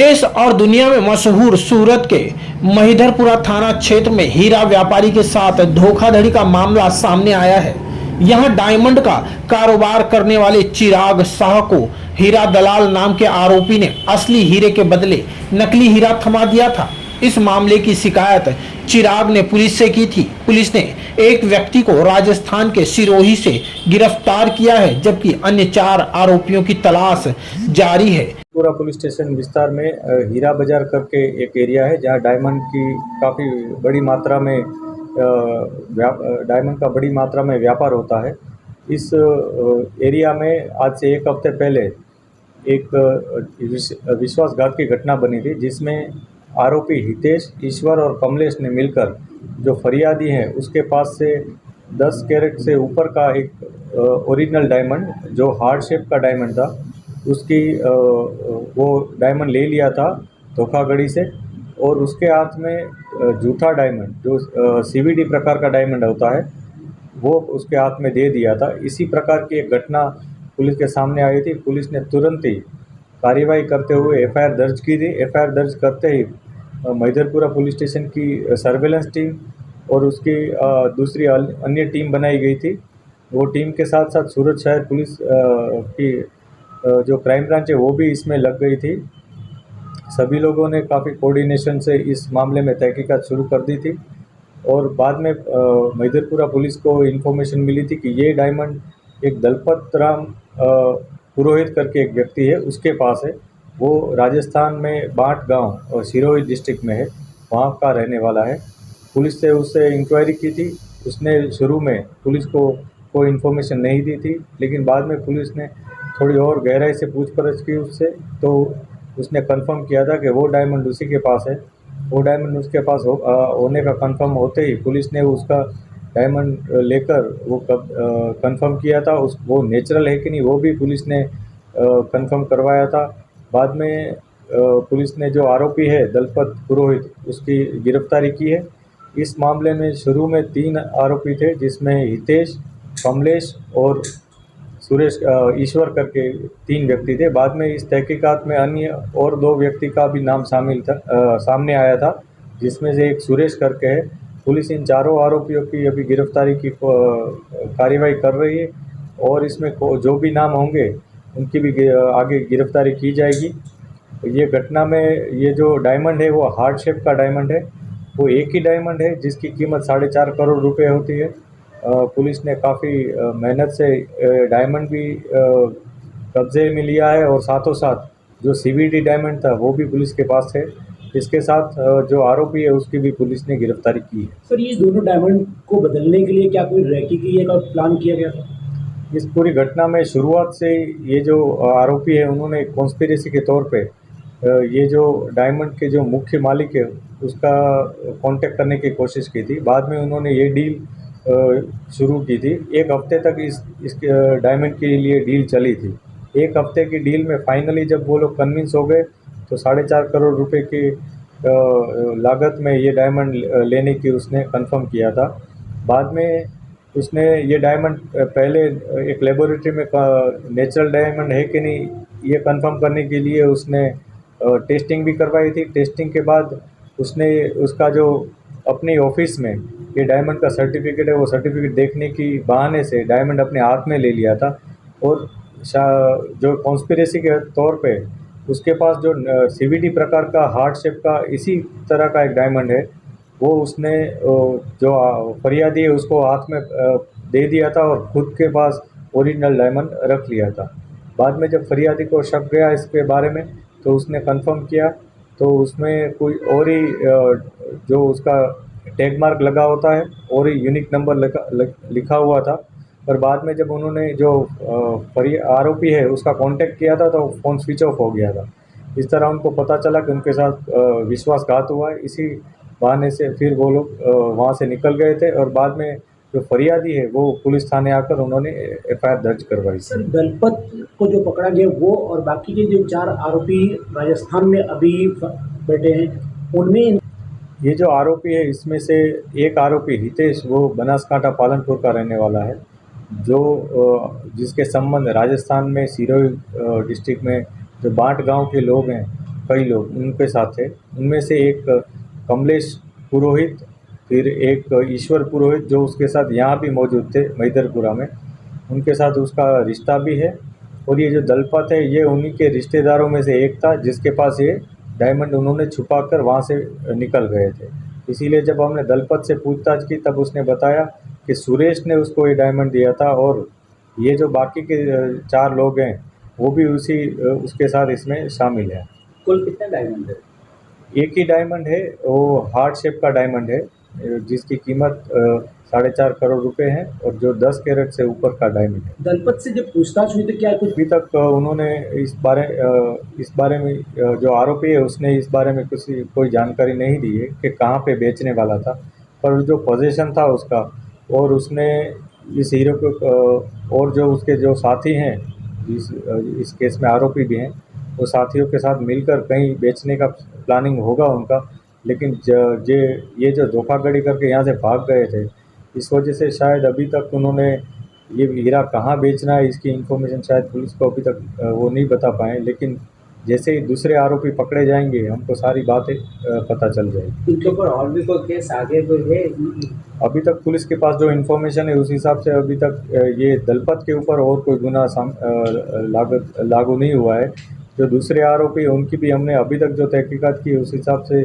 देश और दुनिया में मशहूर सूरत के महिदरपुरा थाना क्षेत्र में हीरा व्यापारी के साथ धोखाधड़ी का मामला सामने आया है। यहां डायमंड का कारोबार करने वाले चिराग शाह को हीरा दलाल नाम के आरोपी ने असली हीरे के बदले नकली हीरा थमा दिया था। इस मामले की शिकायत चिराग ने पुलिस से की थी। पुलिस ने एक व्यक्ति को राजस्थान के सिरोही से गिरफ्तार किया है, जबकि अन्य 4 आरोपियों की तलाश जारी है। पूरा पुलिस स्टेशन विस्तार में हीरा बाजार करके एक एरिया है जहां डायमंड की काफ़ी बड़ी मात्रा में डायमंड का बड़ी मात्रा में व्यापार होता है। इस एरिया में आज से 1 हफ्ते पहले एक विश्वासघात की घटना बनी थी, जिसमें आरोपी हितेश, ईश्वर और कमलेश ने मिलकर जो फरियादी हैं उसके पास से 10 कैरेट से ऊपर का एक ओरिजिनल डायमंड जो हार्ट शेप का डायमंड था, उसकी वो डायमंड ले लिया था धोखाधड़ी से, और उसके हाथ में झूठा डायमंड जो सीवीडी प्रकार का डायमंड होता है वो उसके हाथ में दे दिया था। इसी प्रकार की एक घटना पुलिस के सामने आई थी। पुलिस ने तुरंत ही कार्रवाई करते हुए एफआईआर दर्ज की थी। एफआईआर दर्ज करते ही महिदरपुरा पुलिस स्टेशन की सर्वेलेंस टीम और उसकी दूसरी अन्य टीम बनाई गई थी। वो टीम के साथ साथ सूरत शहर पुलिस की जो क्राइम ब्रांच है वो भी इसमें लग गई थी। सभी लोगों ने काफ़ी कोऑर्डिनेशन से इस मामले में तहकीकात शुरू कर दी थी, और बाद में महिदरपुरा पुलिस को इन्फॉर्मेशन मिली थी कि ये डायमंड एक दलपत राम पुरोहित करके एक व्यक्ति है, उसके पास है। वो राजस्थान में बाट गांव और सिरोही डिस्ट्रिक्ट में है, वहाँ का रहने वाला है। पुलिस से उससे इंक्वायरी की थी। उसने शुरू में पुलिस को कोई इन्फॉर्मेशन नहीं दी थी, लेकिन बाद में पुलिस ने थोड़ी और गहराई से पूछपरछ की उससे, तो उसने कंफर्म किया था कि वो डायमंड उसी के पास है। वो डायमंड उसके पास होने का कंफर्म होते ही पुलिस ने उसका डायमंड लेकर वो कंफर्म किया था। वो नेचुरल है कि नहीं वो भी पुलिस ने कंफर्म करवाया था। बाद में पुलिस ने जो आरोपी है दलपत पुरोहित, उसकी गिरफ्तारी की है। इस मामले में शुरू में 3 आरोपी थे, जिसमें हितेश, कमलेश और सुरेश ईश्वर करके 3 व्यक्ति थे। बाद में इस तहकीकात में अन्य और 2 व्यक्ति का भी नाम शामिल था, सामने आया था, जिसमें से एक सुरेश करके है। पुलिस इन 4 आरोपियों की अभी गिरफ्तारी की कार्रवाई कर रही है, और इसमें जो भी नाम होंगे उनकी भी आगे गिरफ्तारी की जाएगी। ये घटना में ये जो डायमंड है वो हार्ट शेप का डायमंड है। वो एक ही डायमंड है जिसकी कीमत 4.5 करोड़ रुपए होती है। पुलिस ने काफ़ी मेहनत से डायमंड भी कब्जे में लिया है, और साथों साथ जो सीवीडी डायमंड था वो भी पुलिस के पास है। इसके साथ जो आरोपी है उसकी भी पुलिस ने गिरफ्तारी की है। सर, ये दोनों डायमंड को बदलने के लिए क्या कोई रैकी की है, प्लान किया गया था? इस पूरी घटना में शुरुआत से ये जो आरोपी है उन्होंने कॉन्स्पिरेसी के तौर पे ये जो डायमंड के जो मुख्य मालिक है उसका कांटेक्ट करने की कोशिश की थी। बाद में उन्होंने ये डील शुरू की थी। 1 हफ्ते तक इस डायमंड के लिए डील चली थी। 1 हफ्ते की डील में फाइनली जब वो लोग कन्विंस हो गए तो 4.5 करोड़ रुपए की लागत में ये डायमंड लेने की उसने कंफर्म किया था। बाद में उसने ये डायमंड पहले एक लेबोरेटरी में नेचुरल डायमंड है कि नहीं ये कंफर्म करने के लिए उसने टेस्टिंग भी करवाई थी। टेस्टिंग के बाद उसने उसका जो अपने ऑफिस में ये डायमंड का सर्टिफिकेट है वो सर्टिफिकेट देखने की बहाने से डायमंड अपने हाथ में ले लिया था, और जो कॉन्स्पिरेसी के तौर पे उसके पास जो सीवीडी प्रकार का हार्ट शेप का इसी तरह का एक डायमंड है वो उसने जो फरियादी है उसको हाथ में दे दिया था, और खुद के पास ओरिजिनल डायमंड रख लिया था। बाद में जब फरियादी को शक गया इसके बारे में तो उसने कंफर्म किया, तो उसमें कोई और ही जो उसका टैग मार्क लगा होता है और ही यूनिक नंबर लिखा हुआ था। पर बाद में जब उन्होंने जो आरोपी है उसका कांटेक्ट किया था तो फ़ोन स्विच ऑफ हो गया था। इस तरह उनको पता चला कि उनके साथ विश्वासघात हुआ है। इसी बहाने से फिर वो लोग वहाँ से निकल गए थे, और बाद में जो फरियादी है वो पुलिस थाने आकर उन्होंने एफआईआर दर्ज करवाई। सर, दलपत को जो पकड़ा गया वो और बाकी के जो 4 आरोपी राजस्थान में अभी बैठे हैं उनमें ये जो आरोपी है इसमें से एक आरोपी हितेश वो बनासकांठा पालनपुर का रहने वाला है, जो जिसके संबंध राजस्थान में सिरोही डिस्ट्रिक्ट में जो बाट गांव के लोग हैं कई लोग उनके साथ थे। उनमें से एक कमलेश पुरोहित, फिर एक ईश्वर पुरोहित जो उसके साथ यहाँ भी मौजूद थे महिदरपुरा में, उनके साथ उसका रिश्ता भी है। और ये जो दलपत है ये उन्हीं के रिश्तेदारों में से एक था जिसके पास ये डायमंड उन्होंने छुपा कर वहाँ से निकल गए थे। इसीलिए जब हमने दलपत से पूछताछ की तब उसने बताया कि सुरेश ने उसको ये डायमंड दिया था और ये जो बाकी के 4 लोग हैं वो भी उसके साथ इसमें शामिल हैं। कुल कितने डायमंड है? एक ही डायमंड है, वो हार्ट शेप का डायमंड है जिसकी कीमत 4.5 करोड़ रुपए है और जो 10 कैरेट से ऊपर का डायमंड है। दलपत से जब पूछताछ हुई तो क्या कुछ अभी तक उन्होंने इस बारे में जो आरोपी है उसने इस बारे में कोई जानकारी नहीं दी है कि कहाँ पे बेचने वाला था, पर जो पोजीशन था उसका और उसने इस हीरो को और जो उसके जो साथी हैं इस केस में आरोपी भी हैं वो साथियों के साथ मिलकर कहीं बेचने का प्लानिंग होगा उनका। लेकिन ये जो धोखाधड़ी करके यहाँ से भाग गए थे इस वजह से शायद अभी तक उन्होंने ये हीरा कहाँ बेचना है इसकी इन्फॉर्मेशन शायद पुलिस को अभी तक वो नहीं बता पाए। लेकिन जैसे ही दूसरे आरोपी पकड़े जाएंगे हमको सारी बातें पता चल जाएगी। इनके ऊपर और भी कोई केस आगे कोई है? अभी तक पुलिस के पास जो इन्फॉर्मेशन है उस हिसाब से अभी तक ये दलपत के ऊपर और कोई गुना लागू नहीं हुआ है। जो दूसरे आरोपी उनकी भी हमने अभी तक जो तहकीकात की उस हिसाब से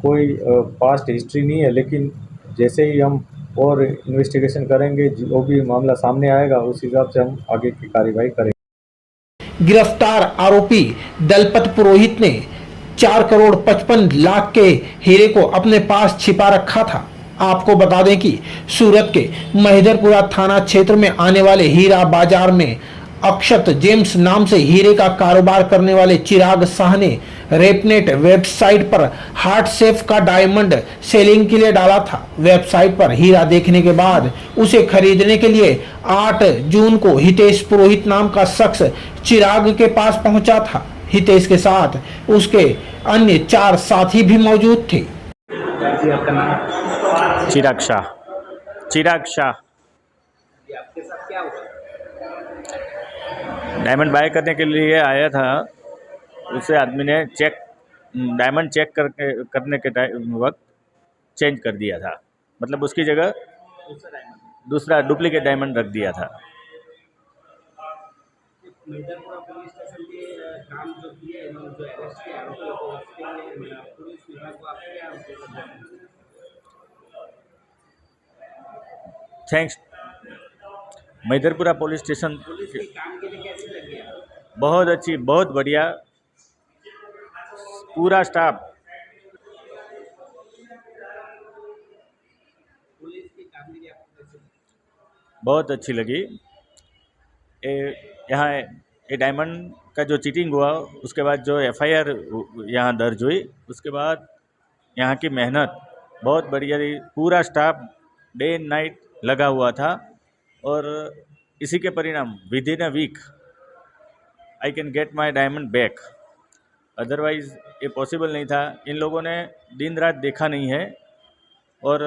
कोई पास्ट हिस्ट्री नहीं है। लेकिन जैसे ही हम और इन्वेस्टिगेशन करेंगे जो भी मामला सामने आएगा उस हिसाब से हम आगे की कार्रवाई करेंगे। गिरफ्तार आरोपी दलपत पुरोहित ने 4 करोड़ 55 लाख के हीरे को अपने पास छिपा रखा था। आपको बता दें कि सूरत के महिदरपुरा थाना क्षेत्र में आने वाले हीरा बाजार में अक्षत जेम्स नाम से हीरे का कारोबार करने वाले चिराग शाह ने रेपनेट वेबसाइट पर हार्ट शेप का डायमंड सेलिंग के लिए डाला था। वेबसाइट पर हीरा देखने के बाद उसे खरीदने के लिए 8 जून को हितेश पुरोहित नाम का शख्स चिराग के पास पहुंचा था। हितेश के साथ उसके अन्य 4 साथी भी मौजूद थे। जी आपका नाम? चिराग शाह। आपके साथ क्या हुआ? डायमंड बाय करने के लिए आया था, उसे आदमी ने डायमंड चेक करने के वक्त चेंज कर दिया था, मतलब उसकी जगह दूसरा डुप्लीकेट डायमंड रख दिया था। महिदरपुरा पुलिस स्टेशन के काम जो किए जो अरेस्ट किया आरोपियों को उसके लिए पुलिस विभाग को आप क्या थैंक्स महिदरपुरा पुलिस स्टेशन पुलिस के काम के लिए कैसे लगे? बहुत अच्छी, बहुत बढ़िया, पूरा स्टाफ पुलिस की कामगिरी आपको कैसे लगी? बहुत अच्छी लगी। यहाँ ये डायमंड का जो चीटिंग हुआ उसके बाद जो FIR यहाँ दर्ज हुई उसके बाद यहाँ की मेहनत बहुत बढ़िया रही। पूरा स्टाफ डे एंड नाइट लगा हुआ था और इसी के परिणाम within a week I can get my diamond back. Otherwise ये पॉसिबल नहीं था। इन लोगों ने दिन रात देखा नहीं है और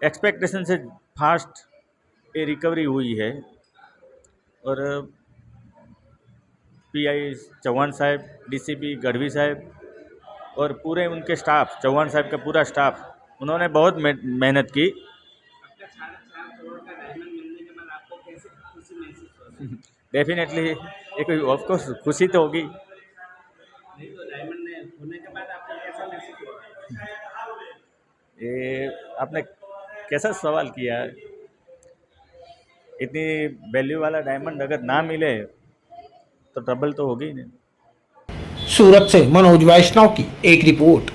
एक्सपेक्टेशन से फास्ट ये रिकवरी हुई है। और PI चौहान साहब, DCP गढ़वी साहब और पूरे उनके स्टाफ, चौहान साहब का पूरा स्टाफ, उन्होंने बहुत मेहनत की। आपका 4 करोड़ का डायमंड मिलने के बाद आपको कैसे खुशी महसूस हो? डेफिनेटली ये कोई ऑफकोर्स खुशी तो होगी। नहीं तो डायमंड होने के बाद आपको कैसा महसूस हुआ? ये आपने कैसा सवाल किया। इतनी वैल्यू वाला डायमंड अगर ना मिले तो ट्रबल तो होगी ही नहीं। सूरत से मनोज वैष्णव की एक रिपोर्ट।